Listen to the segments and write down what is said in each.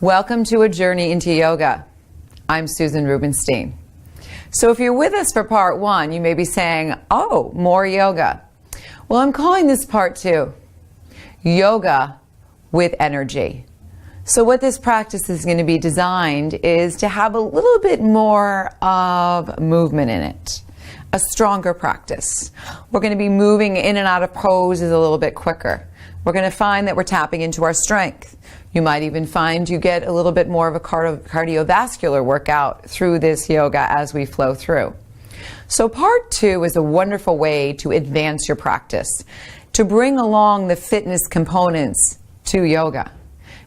Welcome to a journey into yoga. I'm Susan Rubenstein. So if you're with us for part one, you may be saying, oh, more yoga. Well, I'm calling this part two, yoga with energy. So what this practice is going to be designed is to have a little bit more of movement in it, a stronger practice. We're going to be moving in and out of poses a little bit quicker. We're going to find that we're tapping into our strength. You might even find you get a little bit more of a cardiovascular workout through this yoga as we flow through. So part two is a wonderful way to advance your practice, to bring along the fitness components to yoga.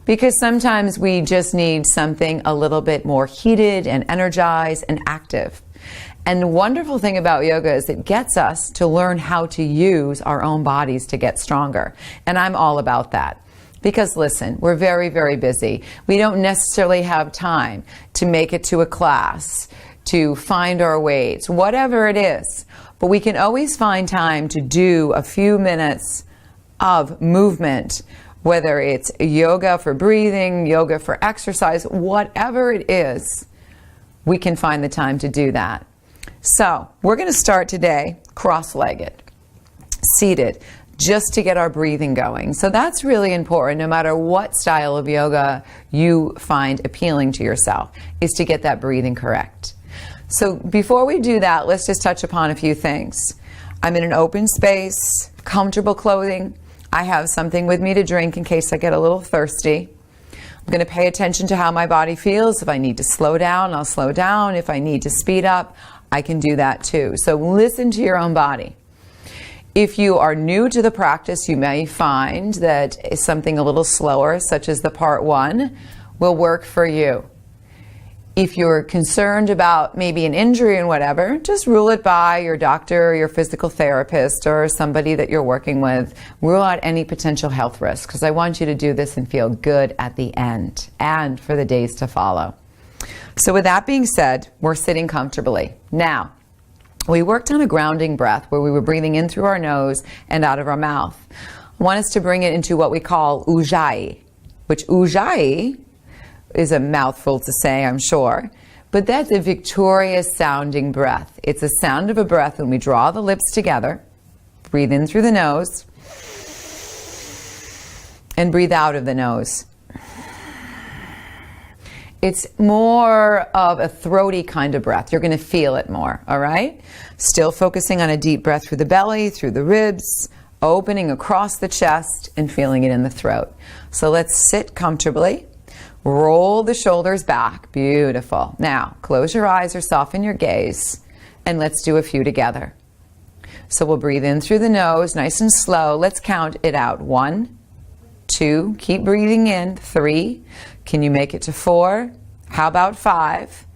Because sometimes we just need something a little bit more heated and energized and active. And the wonderful thing about yoga is it gets us to learn how to use our own bodies to get stronger. And I'm all about that. Because listen, we're very, very busy. We don't necessarily have time to make it to a class, to find our weights, whatever it is. But we can always find time to do a few minutes of movement, whether it's yoga for breathing, yoga for exercise, whatever it is, we can find the time to do that. So we're going to start today cross-legged, seated, just to get our breathing going. So that's really important, no matter what style of yoga you find appealing to yourself, is to get that breathing correct. So before we do that, let's just touch upon a few things. I'm in an open space, comfortable clothing. I have something with me to drink in case I get a little thirsty. I'm going to pay attention to how my body feels. If I need to slow down, I'll slow down. If I need to speed up, I can do that too. So listen to your own body. If you are new to the practice, you may find that something a little slower, such as the part one, will work for you. If you're concerned about maybe an injury and whatever, just rule it by your doctor or your physical therapist or somebody that you're working with. Rule out any potential health risks, because I want you to do this and feel good at the end and for the days to follow. So with that being said, we're sitting comfortably. Now, we worked on a grounding breath where we were breathing in through our nose and out of our mouth. I want us to bring it into what we call ujjayi, which ujjayi is a mouthful to say, I'm sure, but that's a victorious sounding breath. It's a sound of a breath when we draw the lips together, breathe in through the nose, and breathe out of the nose. It's more of a throaty kind of breath. You're going to feel it more, all right? Still focusing on a deep breath through the belly, through the ribs, opening across the chest, and feeling it in the throat. So let's sit comfortably. Roll the shoulders back. Beautiful. Now, close your eyes or soften your gaze, and let's do a few together. So we'll breathe in through the nose, nice and slow. Let's count it out. 1, 2, keep breathing in. 3, can you make it to 4? How about 5?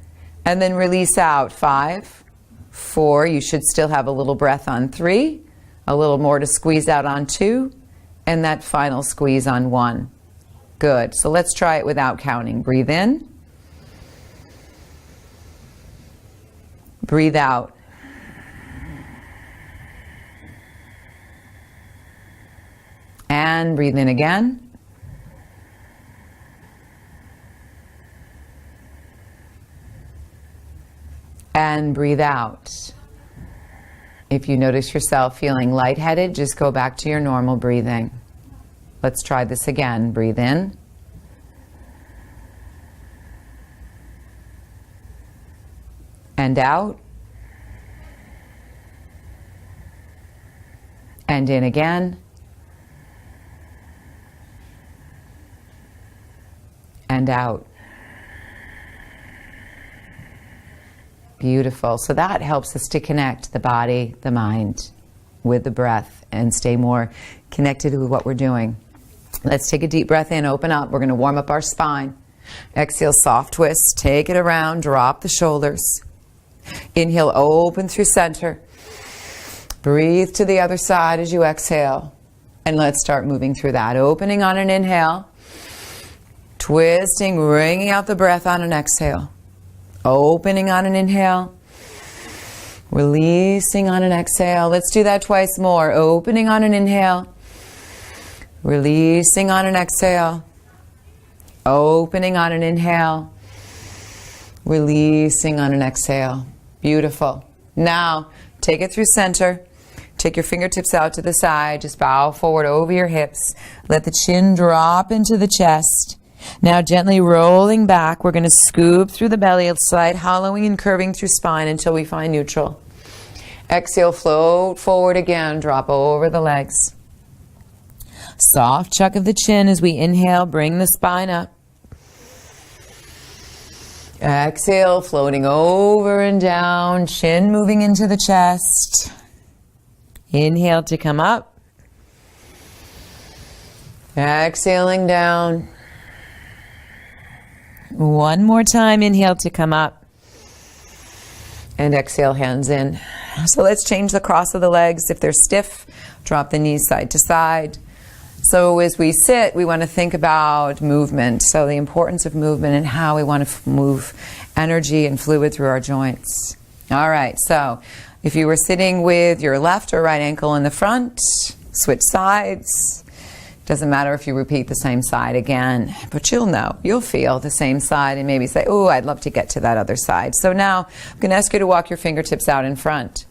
And then release out. 5, 4, you should still have a little breath on 3, a little more to squeeze out on 2, and that final squeeze on 1. Good. So let's try it without counting. Breathe in. Breathe out. And breathe in again. And breathe out. If you notice yourself feeling lightheaded, just go back to your normal breathing. Let's try this again. Breathe in. And out. And in again. And out. Beautiful. So that helps us to connect the body, the mind, with the breath and stay more connected with what we're doing. Let's take a deep breath in, open up. We're going to warm up our spine. Exhale, soft twist. Take it around, drop the shoulders. Inhale, open through center. Breathe to the other side as you exhale. And let's start moving through that. Opening on an inhale. Twisting, bringing out the breath on an exhale. Opening on an inhale. Releasing on an exhale. Let's do that twice more. Opening on an inhale. Releasing on an exhale. Opening on an inhale, releasing on an exhale. Beautiful. Now, take it through center. Take your fingertips out to the side. Just bow forward over your hips. Let the chin drop into the chest. Now, gently rolling back, we're going to scoop through the belly, slight hollowing and curving through spine until we find neutral. Exhale, float forward again. Drop over the legs. Soft chuck of the chin as we inhale, bring the spine up. Exhale, floating over and down, chin moving into the chest. Inhale to come up. Exhaling down. One more time, inhale to come up. And exhale, hands in. So let's change the cross of the legs. If they're stiff, drop the knees side to side. So as we sit, we want to think about movement. So the importance of movement and how we want to move energy and fluid through our joints. All right, so if you were sitting with your left or right ankle in the front, switch sides. Doesn't matter if you repeat the same side again, but you'll know, you'll feel the same side and maybe say, oh, I'd love to get to that other side. So now I'm going to ask you to walk your fingertips out in front.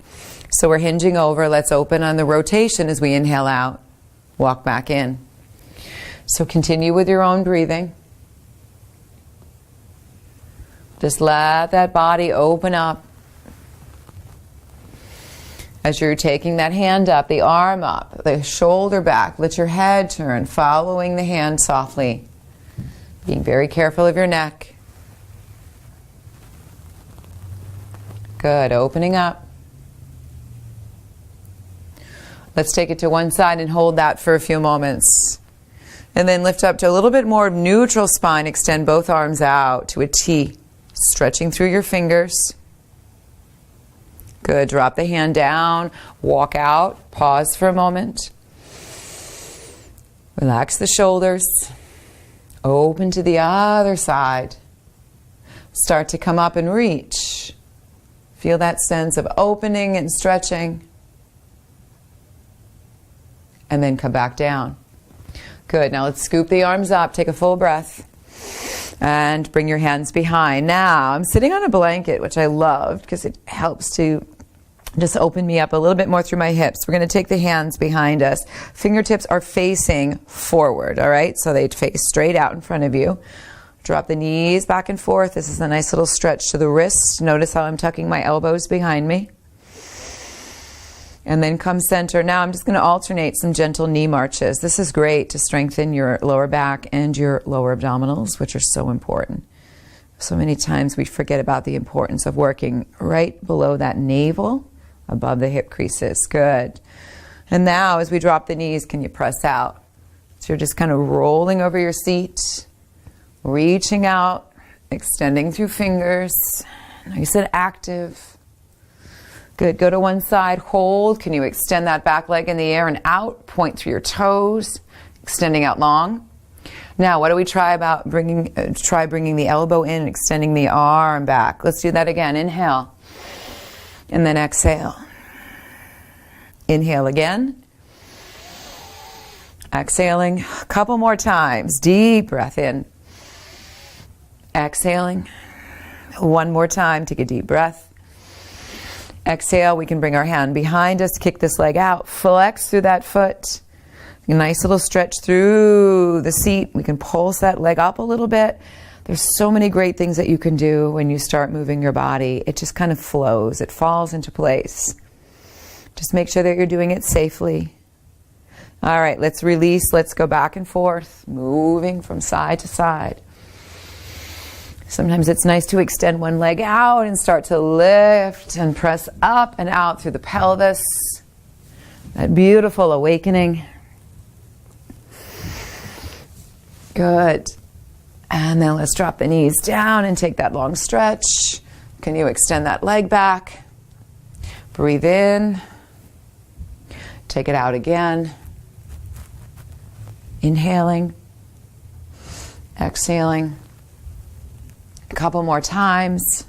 So we're hinging over. Let's open on the rotation as we inhale out. Walk back in. So continue with your own breathing. Just let that body open up. As you're taking that hand up, the arm up, the shoulder back, let your head turn, following the hand softly. Being very careful of your neck. Good, opening up. Let's take it to one side and hold that for a few moments. And then lift up to a little bit more neutral spine. Extend both arms out to a T. Stretching through your fingers. Good. Drop the hand down. Walk out. Pause for a moment. Relax the shoulders. Open to the other side. Start to come up and reach. Feel that sense of opening and stretching. And then come back down. Good. Now let's scoop the arms up. Take a full breath. And bring your hands behind. Now, I'm sitting on a blanket, which I love because it helps to just open me up a little bit more through my hips. We're going to take the hands behind us. Fingertips are facing forward, all right? So they face straight out in front of you. Drop the knees back and forth. This is a nice little stretch to the wrists. Notice how I'm tucking my elbows behind me. And then come center. Now I'm just going to alternate some gentle knee marches. This is great to strengthen your lower back and your lower abdominals, which are so important. So many times we forget about the importance of working right below that navel, above the hip creases. Good. And now as we drop the knees, can you press out? So you're just kind of rolling over your seat, reaching out, extending through fingers. Nice and active. Good. Go to one side. Hold. Can you extend that back leg in the air and out? Point through your toes, extending out long. Now, what do we try about bringing the elbow in and extending the arm back? Let's do that again. Inhale. And then exhale. Inhale again. Exhaling. A couple more times. Deep breath in. Exhaling. One more time. Take a deep breath. Exhale, we can bring our hand behind us, kick this leg out, flex through that foot. A nice little stretch through the seat. We can pulse that leg up a little bit. There's so many great things that you can do when you start moving your body. It just kind of flows. It falls into place. Just make sure that you're doing it safely. All right, let's release. Let's go back and forth, moving from side to side. Sometimes it's nice to extend one leg out and start to lift and press up and out through the pelvis. That beautiful awakening. Good. And then let's drop the knees down and take that long stretch. Can you extend that leg back? Breathe in. Take it out again. Inhaling. Exhaling. A couple more times.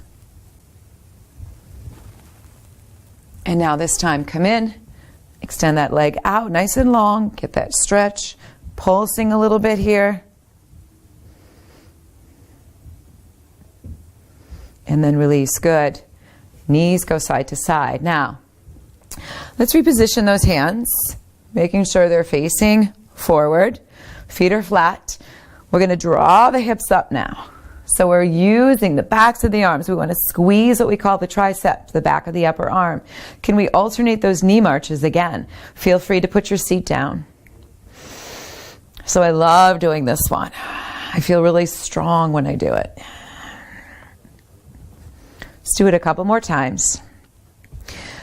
And now this time come in, extend that leg out nice and long, get that stretch, pulsing a little bit here. and then release. Good. Knees go side to side. Now, let's reposition those hands, making sure they're facing forward. Feet are flat. We're going to draw the hips up now. So we're using the backs of the arms. We want to squeeze what we call the tricep, the back of the upper arm. Can we alternate those knee marches again? Feel free to put your seat down. So I love doing this one. I feel really strong when I do it. Let's do it a couple more times.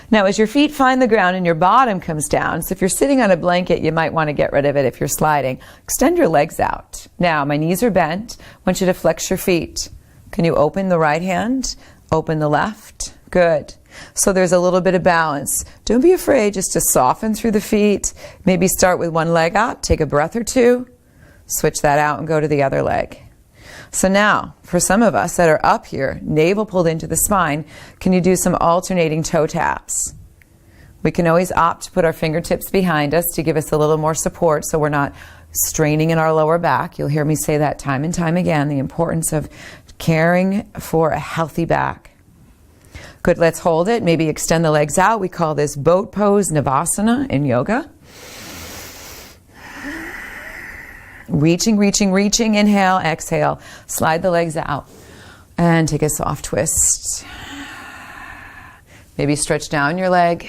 Now, as your feet find the ground and your bottom comes down, so if you're sitting on a blanket, you might want to get rid of it if you're sliding. Extend your legs out. Now, my knees are bent. I want you to flex your feet. Can you open the right hand? Open the left. Good. So there's a little bit of balance. Don't be afraid just to soften through the feet. Maybe start with one leg up, take a breath or two, switch that out and go to the other leg. So now, for some of us that are up here, navel pulled into the spine, can you do some alternating toe taps? We can always opt to put our fingertips behind us to give us a little more support so we're not straining in our lower back. You'll hear me say that time and time again, the importance of caring for a healthy back. Good, let's hold it. Maybe extend the legs out. We call this boat pose Navasana in yoga. Reaching, reaching, reaching. Inhale, exhale. Slide the legs out and take a soft twist. Maybe stretch down your leg.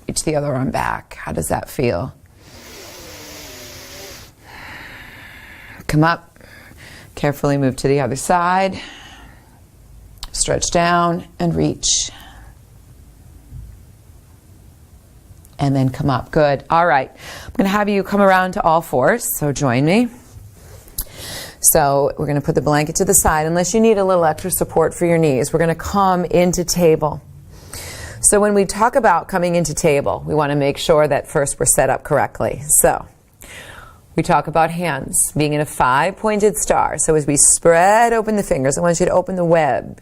Reach the other arm back. How does that feel? Come up. Carefully move to the other side. Stretch down and reach. And then come up. Good. All right. I'm going to have you come around to all fours, so join me. So we're going to put the blanket to the side. Unless you need a little extra support for your knees, we're going to come into table. So when we talk about coming into table, we want to make sure that first we're set up correctly. So we talk about hands being in a 5-pointed star. So as we spread open the fingers, I want you to open the web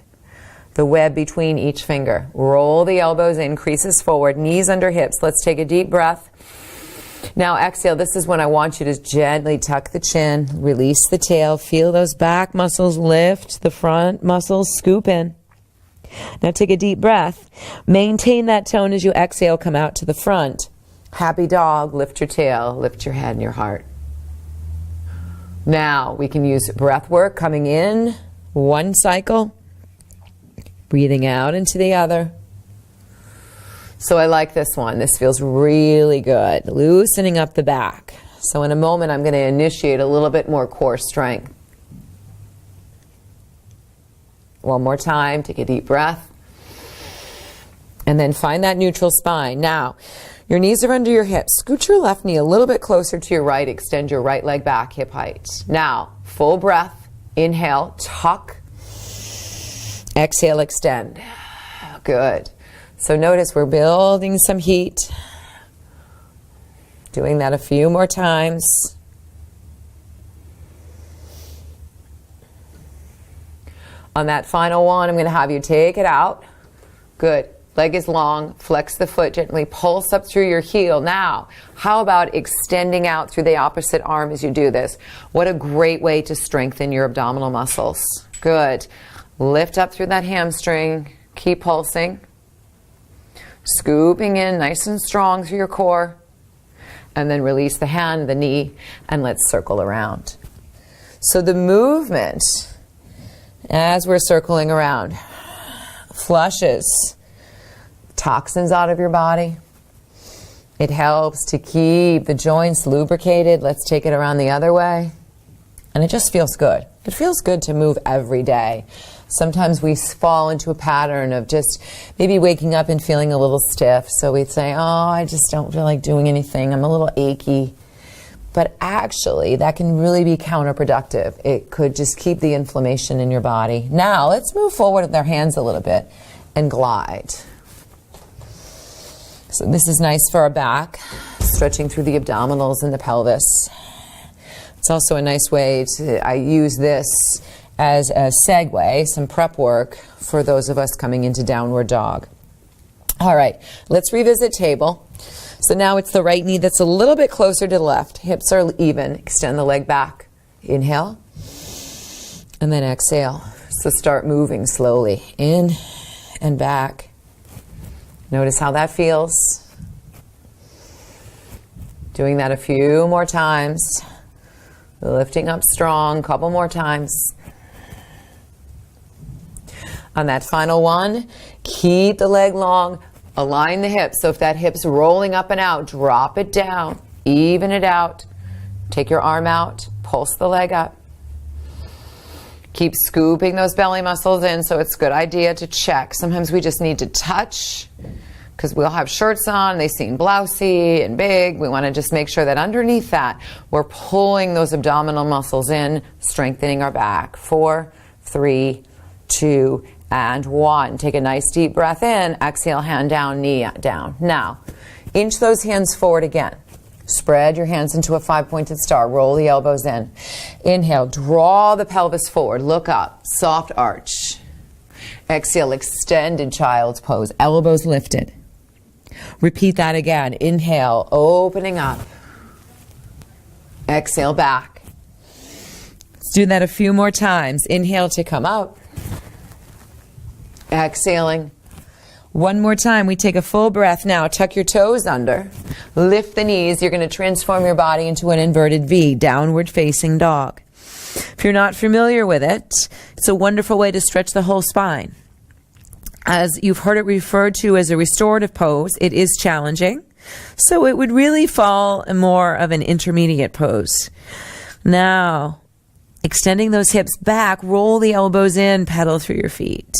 between each finger. Roll the elbows in, creases forward, knees under hips. Let's take a deep breath. Now exhale. This is when I want you to gently tuck the chin, release the tail, feel those back muscles lift, the front muscles scoop in. Now take a deep breath. Maintain that tone as you exhale, come out to the front. Happy dog, lift your tail, lift your head and your heart. Now we can use breath work, coming in, one cycle, breathing out into the other. So I like this one. This feels really good. Loosening up the back. So in a moment, I'm going to initiate a little bit more core strength. One more time. Take a deep breath. And then find that neutral spine. Now, your knees are under your hips. Scoot your left knee a little bit closer to your right. Extend your right leg back, hip height. Now, full breath. Inhale, tuck. Exhale, extend. Good. So notice we're building some heat. Doing that a few more times. On that final one, I'm going to have you take it out. Good. Leg is long. Flex the foot gently. Pulse up through your heel. Now, how about extending out through the opposite arm as you do this? What a great way to strengthen your abdominal muscles. Good. Lift up through that hamstring. Keep pulsing. Scooping in nice and strong through your core. And then release the hand, the knee, and let's circle around. So the movement, as we're circling around, flushes toxins out of your body. It helps to keep the joints lubricated. Let's take it around the other way. And it just feels good. It feels good to move every day. Sometimes we fall into a pattern of just maybe waking up and feeling a little stiff. So we'd say, oh, I just don't feel like doing anything. I'm a little achy. But actually, that can really be counterproductive. It could just keep the inflammation in your body. Now, let's move forward with our hands a little bit and glide. So this is nice for our back, stretching through the abdominals and the pelvis. It's also a nice way I use this as a segue, some prep work for those of us coming into downward dog. All right, let's revisit table. So now it's the right knee that's a little bit closer to the left. Hips are even. Extend the leg back. Inhale. And then exhale. So start moving slowly in and back. Notice how that feels. Doing that a few more times. Lifting up strong, couple more times. On that final one, keep the leg long, align the hips. So if that hip's rolling up and out, drop it down, even it out. Take your arm out, pulse the leg up. Keep scooping those belly muscles in, so it's a good idea to check. Sometimes we just need to touch, because we'll have shirts on, they seem blousy and big. We want to just make sure that underneath that, we're pulling those abdominal muscles in, strengthening our back. 4, 3, 2, and 1. Take a nice deep breath in, exhale, hand down, knee down. Now, inch those hands forward again. Spread your hands into a 5-pointed star. Roll the elbows in. Inhale, draw the pelvis forward. Look up, soft arch. Exhale, extended child's pose. Elbows lifted. Repeat that again. Inhale, opening up. Exhale, back. Let's do that a few more times. Inhale to come up. Exhaling. One more time. We take a full breath now. Tuck your toes under. Lift the knees. You're going to transform your body into an inverted V, downward facing dog. If you're not familiar with it, it's a wonderful way to stretch the whole spine. As you've heard it referred to as a restorative pose, it is challenging. So it would really fall more of an intermediate pose. Now, extending those hips back, roll the elbows in, pedal through your feet.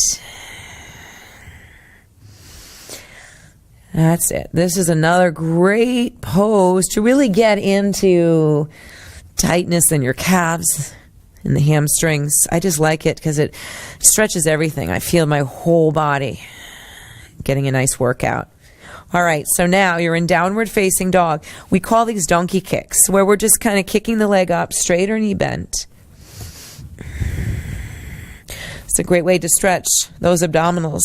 That's it. This is another great pose to really get into tightness in your calves and the hamstrings. I just like it because it stretches everything. I feel my whole body getting a nice workout. All right, so now you're in downward facing dog. We call these donkey kicks, where we're just kind of kicking the leg up, straight or knee bent. It's a great way to stretch those abdominals.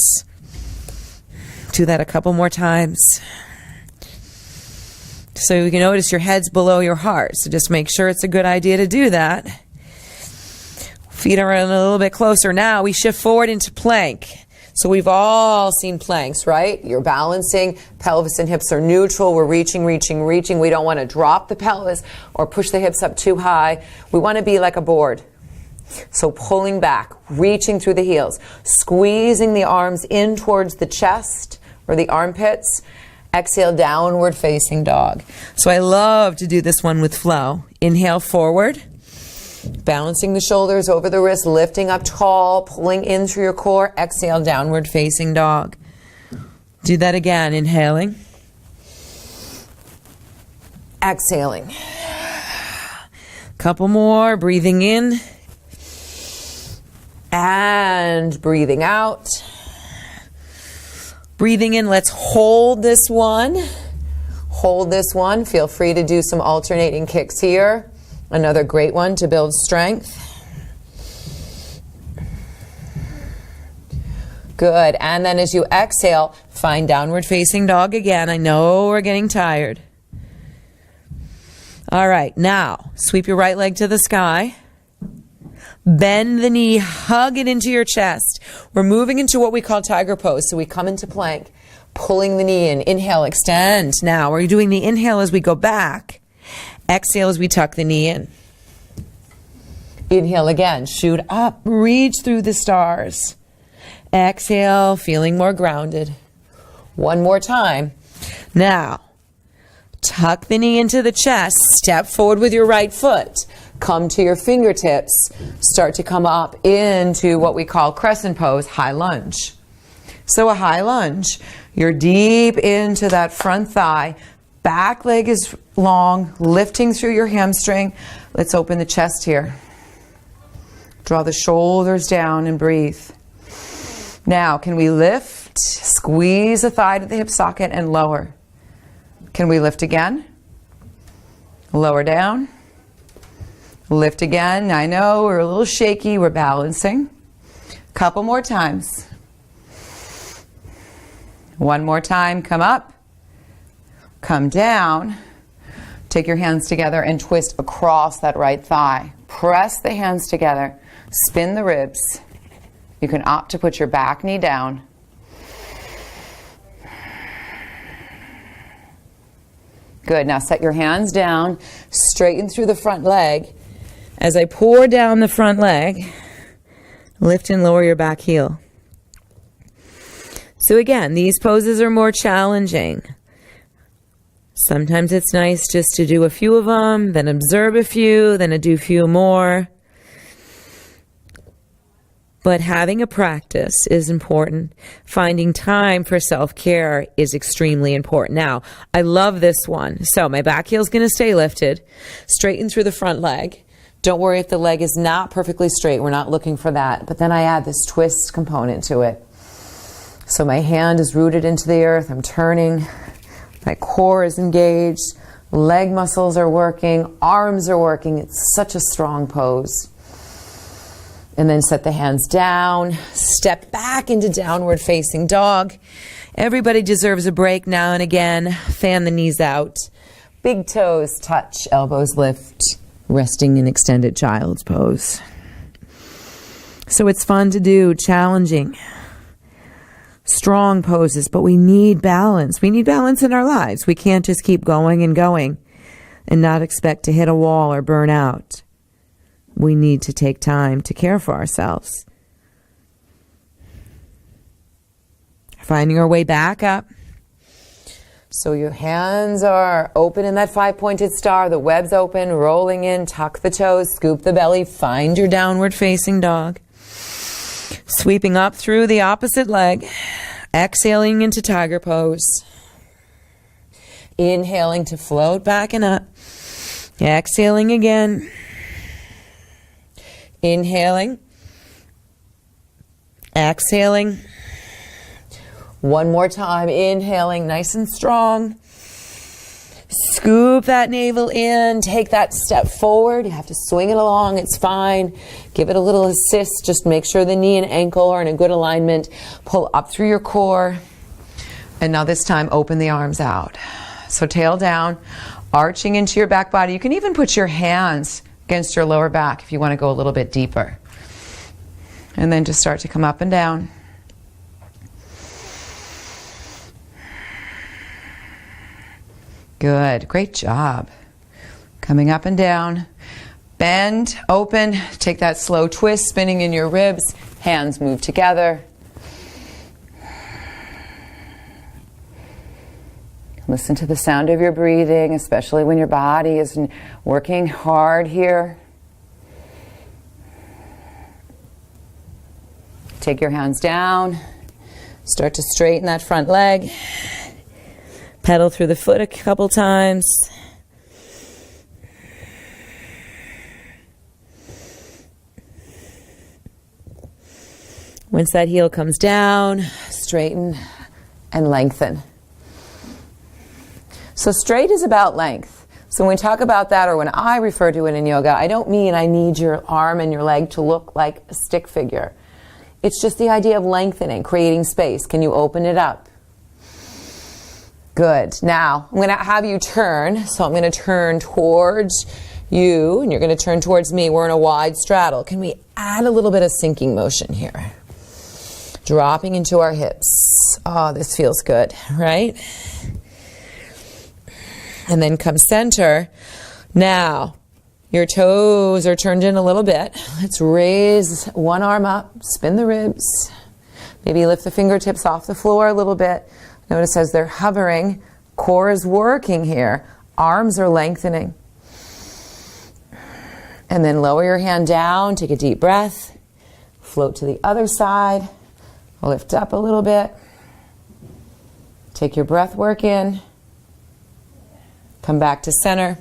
Do that a couple more times. So you can notice your head's below your heart. So just make sure it's a good idea to do that. Feet are in a little bit closer. Now we shift forward into plank. So we've all seen planks, right? You're balancing, pelvis and hips are neutral. We're reaching. We don't want to drop the pelvis or push the hips up too high. We want to be like a board. So pulling back, reaching through the heels, squeezing the arms in towards the chest or the armpits. Exhale, downward facing dog. So I love to do this one with flow. Inhale forward, balancing the shoulders over the wrist, lifting up tall, pulling in through your core. Exhale, downward facing dog. Do that again, inhaling. Exhaling. Couple more, breathing in. And breathing out. Breathing in, let's hold this one. Hold this one. Feel free to do some alternating kicks here. Another great one to build strength. Good. And then as you exhale, find downward facing dog again. I know we're getting tired. All right. Now, sweep your right leg to the sky. Bend the knee, hug it into your chest. We're moving into what we call tiger pose. So we come into plank, pulling the knee in. Inhale, extend. Now we're doing the inhale as we go back. Exhale as we tuck the knee in. Inhale again, shoot up, reach through the stars. Exhale, feeling more grounded. One more time. Now, tuck the knee into the chest, step forward with your right foot. Come to your fingertips, start to come up into what we call crescent pose, high lunge. So a high lunge, you're deep into that front thigh, back leg is long, lifting through your hamstring. Let's open the chest here. Draw the shoulders down and breathe. Now, can we lift, squeeze the thigh to the hip socket and lower? Can we lift again? Lower down. Lift again. I know we're a little shaky. We're balancing. Couple more times. One more time. Come up. Come down. Take your hands together and twist across that right thigh. Press the hands together. Spin the ribs. You can opt to put your back knee down. Good. Now set your hands down, straighten through the front leg. As I pour down the front leg, lift and lower your back heel. So again, these poses are more challenging. Sometimes it's nice just to do a few of them, then observe a few, then do a few more. But having a practice is important. Finding time for self-care is extremely important. Now, I love this one. So my back heel is going to stay lifted. Straighten through the front leg. Don't worry if the leg is not perfectly straight. We're not looking for that. But then I add this twist component to it. So my hand is rooted into the earth. I'm turning. My core is engaged. Leg muscles are working. Arms are working. It's such a strong pose. And then set the hands down, step back into downward facing dog. Everybody deserves a break now and again. Fan the knees out. Big toes touch, elbows lift, resting in extended child's pose. So it's fun to do, challenging, strong poses, but we need balance. We need balance in our lives. We can't just keep going and going and not expect to hit a wall or burn out. We need to take time to care for ourselves. Finding our way back up. So your hands are open in that 5-pointed star. The web's open, rolling in. Tuck the toes, scoop the belly. Find your downward facing dog. Sweeping up through the opposite leg. Exhaling into tiger pose. Inhaling to float back and up. Exhaling again. Inhaling, exhaling. One more time, inhaling nice and strong. Scoop that navel in, take that step forward. You have to swing it along, it's fine. Give it a little assist, just make sure the knee and ankle are in a good alignment. Pull up through your core. And now this time, open the arms out. So tail down, arching into your back body. You can even put your hands against your lower back if you want to go a little bit deeper. And then just start to come up and down. Good, great job. Coming up and down. Bend, open, take that slow twist, spinning in your ribs. Hands move together. Listen to the sound of your breathing, especially when your body is working hard here. Take your hands down. Start to straighten that front leg. Pedal through the foot a couple times. Once that heel comes down, straighten and lengthen. So straight is about length. So when we talk about that, or when I refer to it in yoga, I don't mean I need your arm and your leg to look like a stick figure. It's just the idea of lengthening, creating space. Can you open it up? Good. Now, I'm going to have you turn. So I'm going to turn towards you, and you're going to turn towards me. We're in a wide straddle. Can we add a little bit of sinking motion here? Dropping into our hips. Oh, this feels good, right? And then come center. Now, your toes are turned in a little bit. Let's raise one arm up, spin the ribs. Maybe lift the fingertips off the floor a little bit. Notice as they're hovering, core is working here. Arms are lengthening. And then lower your hand down, take a deep breath. Float to the other side. Lift up a little bit. Take your breath work in. Come back to center.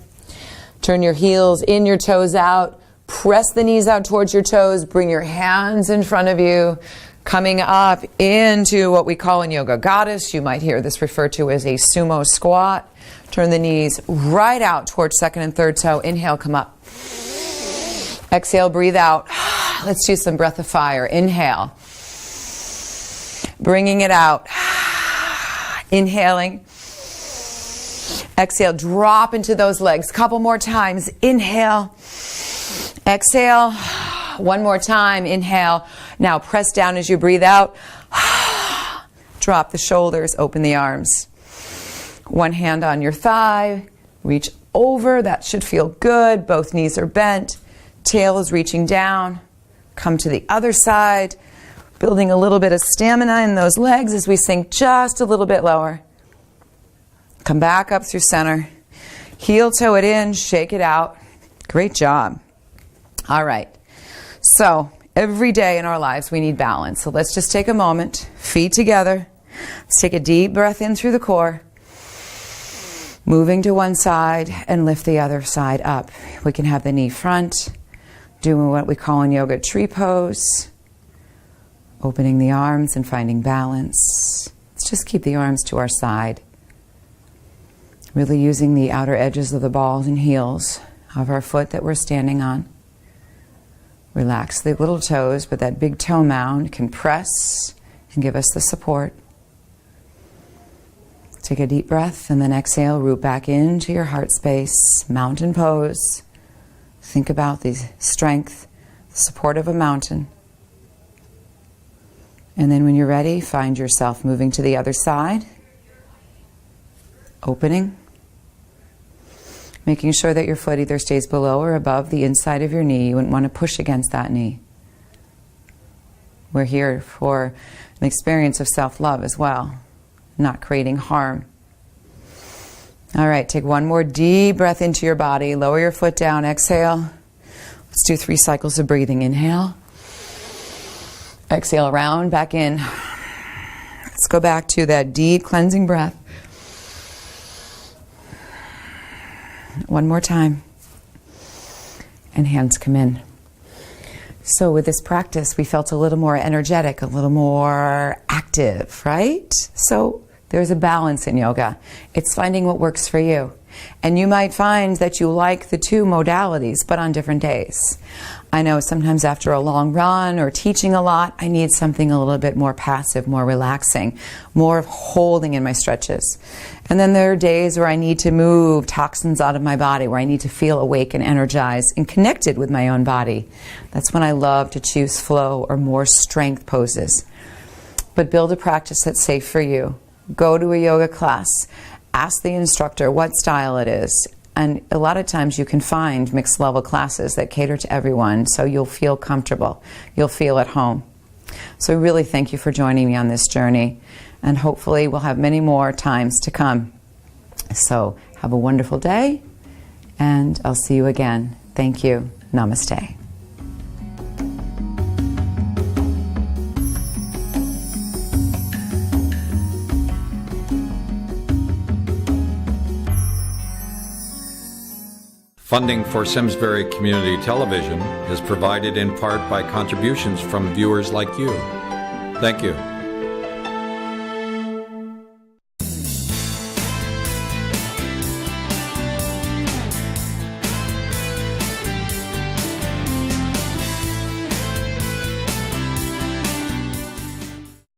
Turn your heels in, your toes out. Press the knees out towards your toes. Bring your hands in front of you. Coming up into what we call in yoga goddess. You might hear this referred to as a sumo squat. Turn the knees right out towards second and third toe. Inhale, come up. Exhale, breathe out. Let's do some breath of fire. Inhale. Bringing it out. Inhaling. Exhale, drop into those legs. Couple more times. Inhale. Exhale. One more time, inhale. Now press down as you breathe out. Drop the shoulders, open the arms. One hand on your thigh, reach over, that should feel good. Both knees are bent, tail is reaching down. Come to the other side, building a little bit of stamina in those legs as we sink just a little bit lower. Come back up through center. Heel toe it in, shake it out. Great job. All right. So every day in our lives we need balance. So let's just take a moment, feet together. Let's take a deep breath in through the core. Moving to one side and lift the other side up. We can have the knee front, doing what we call in yoga tree pose. Opening the arms and finding balance. Let's just keep the arms to our side. Really using the outer edges of the balls and heels of our foot that we're standing on. Relax the little toes, but that big toe mound can press and give us the support. Take a deep breath and then exhale, root back into your heart space, mountain pose. Think about the strength, the support of a mountain. And then when you're ready, find yourself moving to the other side. Opening. Making sure that your foot either stays below or above the inside of your knee. You wouldn't want to push against that knee. We're here for an experience of self-love as well, not creating harm. All right, take one more deep breath into your body. Lower your foot down, exhale. Let's do 3 cycles of breathing. Inhale. Exhale, round back in. Let's go back to that deep cleansing breath. One more time. And hands come in. So with this practice, we felt a little more energetic, a little more active, right? So there's a balance in yoga. It's finding what works for you. And you might find that you like the 2 modalities, but on different days. I know sometimes after a long run or teaching a lot, I need something a little bit more passive, more relaxing, more of holding in my stretches. And then there are days where I need to move toxins out of my body, where I need to feel awake and energized and connected with my own body. That's when I love to choose flow or more strength poses. But build a practice that's safe for you. Go to a yoga class. Ask the instructor what style it is. And a lot of times you can find mixed level classes that cater to everyone, so you'll feel comfortable. You'll feel at home. So I really thank you for joining me on this journey. And hopefully we'll have many more times to come. So have a wonderful day, and I'll see you again. Thank you. Namaste. Funding for Simsbury Community Television is provided in part by contributions from viewers like you. Thank you.